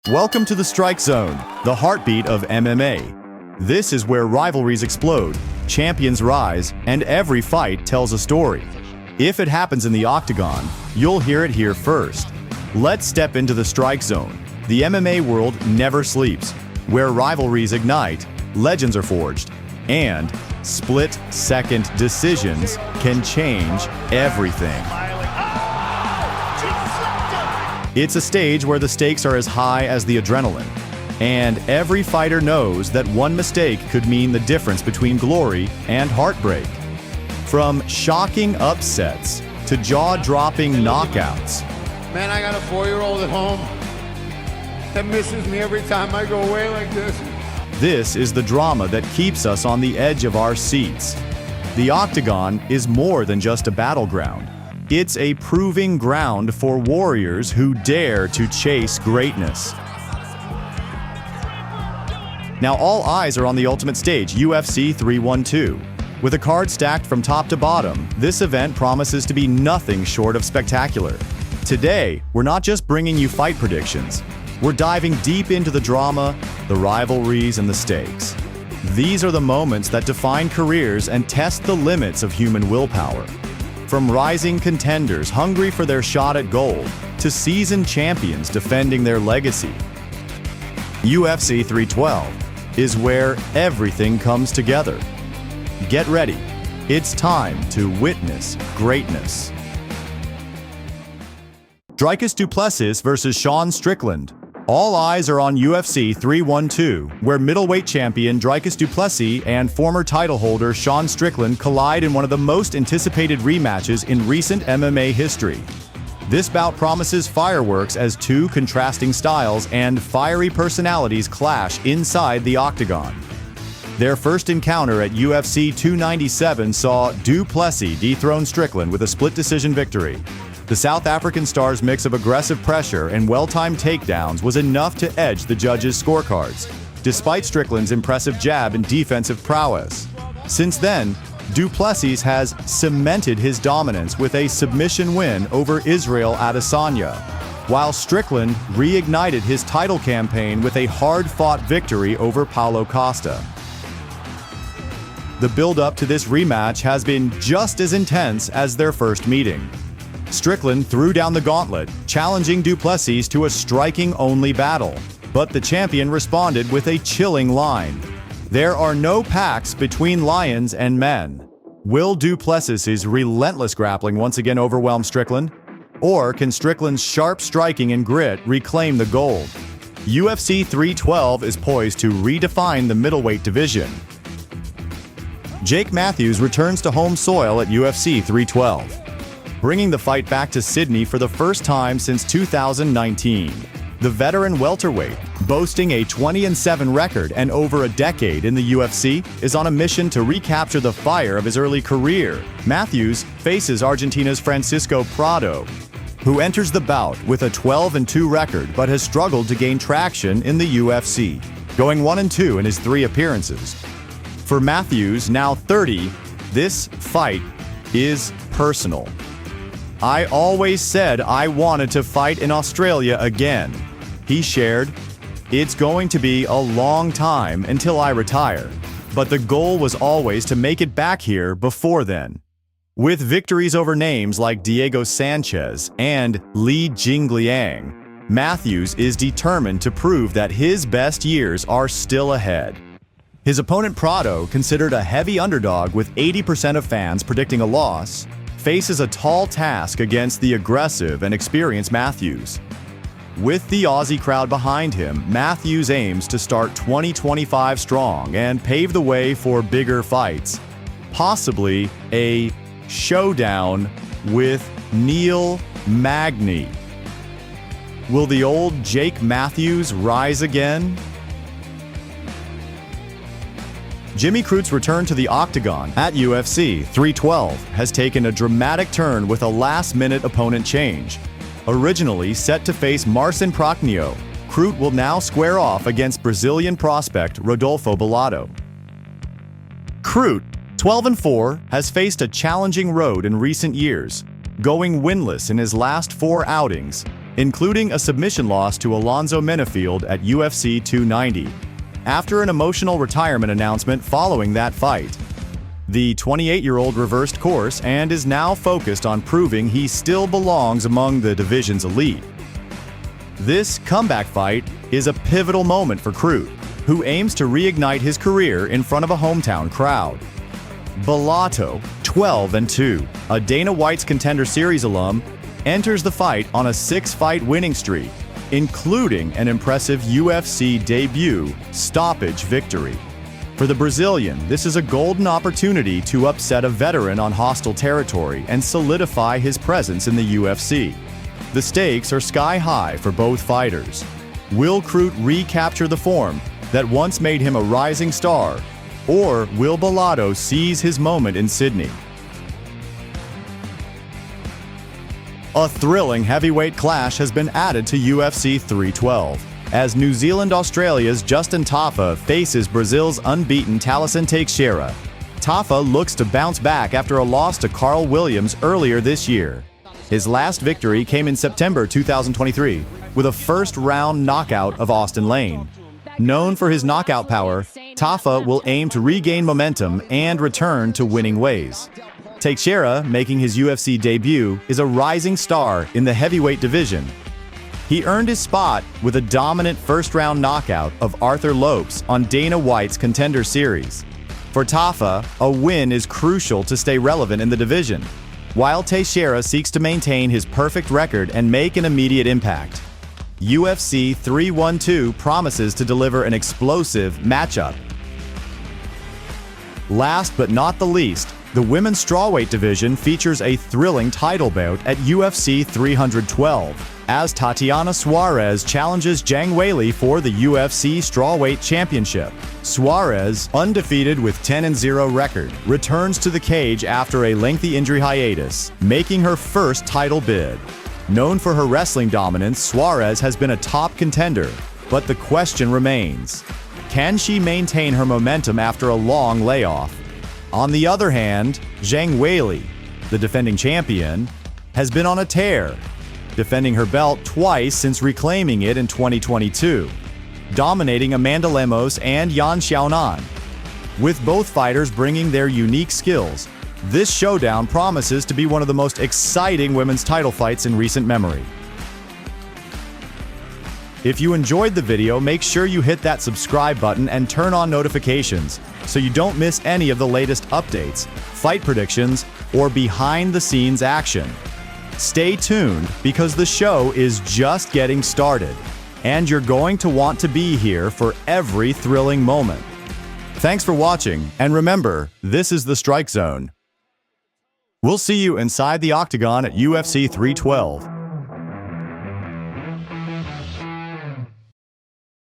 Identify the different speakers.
Speaker 1: Welcome to the Strike Zone, the heartbeat of MMA. This is where rivalries explode, champions rise, and every fight tells a story. If it happens in the Octagon, you'll hear it here first. Let's step into the Strike Zone. The MMA world never sleeps, where rivalries ignite, legends are forged, and split-second decisions can change everything. It's a stage where the stakes are as high as the adrenaline, and every fighter knows that one mistake could mean the difference between glory and heartbreak. From shocking upsets to jaw-dropping knockouts.
Speaker 2: Man, I got a 4-year-old at home that misses me every time I go away like this.
Speaker 1: This is the drama that keeps us on the edge of our seats. The Octagon is more than just a battleground. It's a proving ground for warriors who dare to chase greatness. Now all eyes are on the ultimate stage, UFC 312. With a card stacked from top to bottom, this event promises to be nothing short of spectacular. Today, we're not just bringing you fight predictions. We're diving deep into the drama, the rivalries, and the stakes. These are the moments that define careers and test the limits of human willpower. From rising contenders hungry for their shot at gold to seasoned champions defending their legacy. UFC 312 is where everything comes together. Get ready. It's time to witness greatness. Dricus Du Plessis versus Strickland. All eyes are on UFC 312, where middleweight champion Dricus Du Plessis and former title holder Strickland collide in one of the most anticipated rematches in recent MMA history. This bout promises fireworks as two contrasting styles and fiery personalities clash inside the Octagon. Their first encounter at UFC 297 saw Du Plessis dethrone Strickland with a split decision victory. The South African star's mix of aggressive pressure and well-timed takedowns was enough to edge the judges' scorecards, despite Strickland's impressive jab and defensive prowess. Since then, Du Plessis has cemented his dominance with a submission win over Israel Adesanya, while Strickland reignited his title campaign with a hard-fought victory over Paulo Costa. The build-up to this rematch has been just as intense as their first meeting. Strickland threw down the gauntlet, challenging Du Plessis to a striking-only battle. But the champion responded with a chilling line. There are no pacts between lions and men. Will Du Plessis' relentless grappling once again overwhelm Strickland? Or can Strickland's sharp striking and grit reclaim the gold? UFC 312 is poised to redefine the middleweight division. Jake Matthews returns to home soil at UFC 312. Bringing the fight back to Sydney for the first time since 2019. The veteran welterweight, boasting a 20-7 record and over a decade in the UFC, is on a mission to recapture the fire of his early career. Matthews faces Argentina's Francisco Prado, who enters the bout with a 12-2 record but has struggled to gain traction in the UFC, going 1-2 in his 3 appearances. For Matthews, now 30, this fight is personal. I always said I wanted to fight in Australia again. He shared, "It's going to be a long time until I retire, but the goal was always to make it back here before then." With victories over names like Diego Sanchez and Li Jingliang, Matthews is determined to prove that his best years are still ahead. His opponent Prado, considered a heavy underdog with 80% of fans predicting a loss, faces a tall task against the aggressive and experienced Matthews. With the Aussie crowd behind him, Matthews aims to start 2025 strong and pave the way for bigger fights, possibly a showdown with Neil Magny. Will the old Jake Matthews rise again? Jimmy Crute's return to the Octagon at UFC 312 has taken a dramatic turn with a last-minute opponent change. Originally set to face Marcin Prachnio, Crute will now square off against Brazilian prospect Rodolfo Bellato. Crute, 12-4, has faced a challenging road in recent years, going winless in his last 4 outings including a submission loss to Alonzo Menifield at UFC 290, after an emotional retirement announcement following that fight. The 28-year-old reversed course and is now focused on proving he still belongs among the division's elite. This comeback fight is a pivotal moment for Crute, who aims to reignite his career in front of a hometown crowd. Bellato, 12-2, a Dana White's Contender Series alum, enters the fight on a 6-fight winning streak, including an impressive UFC debut stoppage victory. For the Brazilian, this is a golden opportunity to upset a veteran on hostile territory and solidify his presence in the UFC. The stakes are sky high for both fighters. Will Crute recapture the form that once made him a rising star, or will Bellato seize his moment in Sydney? A thrilling heavyweight clash has been added to UFC 312, as New Zealand-Australia's Justin Tafa faces Brazil's unbeaten Tallison Teixeira. Tafa looks to bounce back after a loss to Carl Williams earlier this year. His last victory came in September 2023 with a first-round knockout of Austin Lane. Known for his knockout power, Tafa will aim to regain momentum and return to winning ways. Teixeira, making his UFC debut, is a rising star in the heavyweight division. He earned his spot with a dominant first-round knockout of Arthur Lopes on Dana White's Contender Series. For Tafa, a win is crucial to stay relevant in the division, while Teixeira seeks to maintain his perfect record and make an immediate impact. UFC 312 promises to deliver an explosive matchup. Last but not the least, the women's strawweight division features a thrilling title bout at UFC 312, as Tatiana Suarez challenges Zhang Weili for the UFC Strawweight Championship. Suarez, undefeated with 10-0 record, returns to the cage after a lengthy injury hiatus, making her first title bid. Known for her wrestling dominance, Suarez has been a top contender, but the question remains: can she maintain her momentum after a long layoff? On the other hand, Zhang Weili, the defending champion, has been on a tear, defending her belt twice since reclaiming it in 2022, dominating Amanda Lemos and Yan Xiaonan. With both fighters bringing their unique skills, this showdown promises to be one of the most exciting women's title fights in recent memory. If you enjoyed the video, make sure you hit that subscribe button and turn on notifications so you don't miss any of the latest updates, fight predictions, or behind-the-scenes action. Stay tuned because the show is just getting started, and you're going to want to be here for every thrilling moment. Thanks for watching, and remember, this is the Strike Zone. We'll see you inside the Octagon at UFC 312.